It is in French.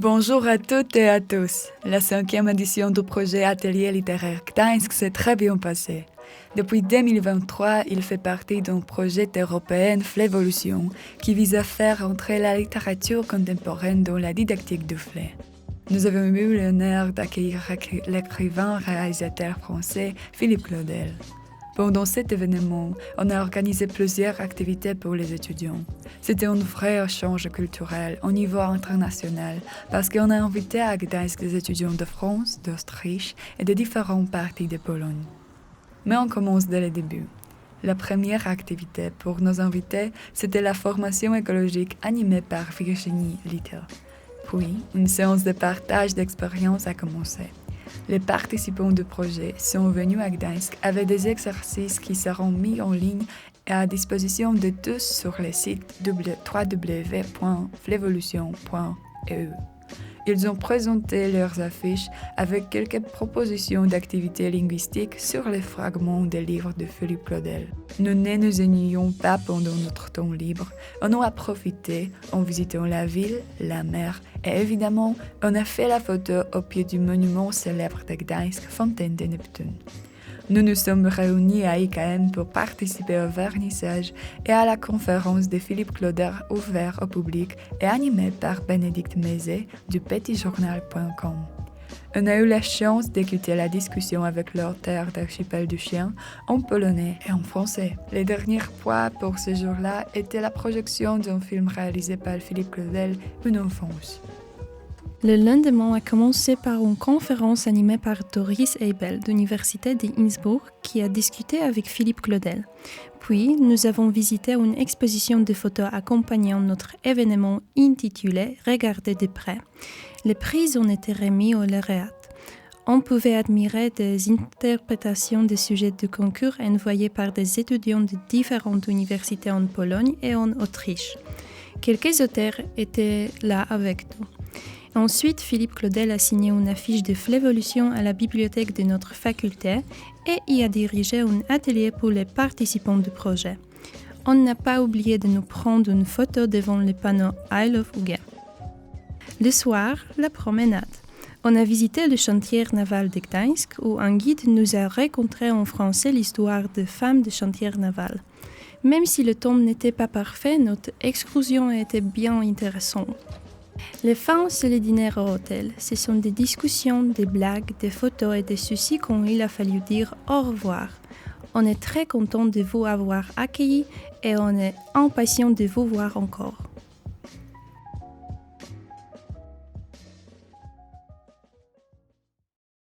Bonjour à toutes et à tous. La 5e édition du projet Atelier littéraire Gdańsk s'est très bien passée. Depuis 2023, il fait partie d'un projet européen Flévolution qui vise à faire entrer la littérature contemporaine dans la didactique du Flé. Nous avons eu l'honneur d'accueillir l'écrivain-réalisateur français Philippe Claudel. Pendant cet événement, on a organisé plusieurs activités pour les étudiants. C'était un vrai échange culturel au niveau international parce qu'on a invité à Gdańsk des étudiants de France, d'Autriche et de différentes parties de Pologne. Mais on commence dès le début. La première activité pour nos invités, c'était la formation écologique animée par Virginie Litter. Puis, une séance de partage d'expériences a commencé. Les participants du projet sont venus à Gdańsk avec des exercices qui seront mis en ligne et à disposition de tous sur le site www.flevolution.eu. Ils ont présenté leurs affiches avec quelques propositions d'activités linguistiques sur les fragments des livres de Philippe Claudel. Nous ne nous ennuyions pas pendant notre temps libre. On en a profité en visitant la ville, la mer et évidemment, on a fait la photo au pied du monument célèbre de Gdańsk, Fontaine de Neptune. Nous nous sommes réunis à IKM pour participer au vernissage et à la conférence de Philippe Claudel ouverte au public et animée par Bénédicte Mézet du petitjournal.com. On a eu la chance d'écouter la discussion avec l'auteur d'Archipel du Chien en polonais et en français. Le dernier point pour ce jour-là était la projection d'un film réalisé par Philippe Claudel, Une enfance. Le lendemain a commencé par une conférence animée par Doris Eibel de l'Université d'Innsbruck qui a discuté avec Philippe Claudel. Puis, nous avons visité une exposition de photos accompagnant notre événement intitulé « Regardez de près ». Les prix ont été remis aux lauréats. On pouvait admirer des interprétations des sujets du concours envoyés par des étudiants de différentes universités en Pologne et en Autriche. Quelques auteurs étaient là avec nous. Ensuite, Philippe Claudel a signé une affiche de Flévolution à la bibliothèque de notre faculté et y a dirigé un atelier pour les participants du projet. On n'a pas oublié de nous prendre une photo devant le panneau I Love UG. Le soir, la promenade. On a visité le chantier naval de Gdańsk où un guide nous a raconté en français l'histoire des femmes du chantier naval. Même si le temps n'était pas parfait, notre excursion était bien intéressante. Les fins, c'est le dîner au hôtel. Ce sont des discussions, des blagues, des photos et des soucis quand il a fallu dire au revoir. On est très content de vous avoir accueillis et on est impatient de vous voir encore.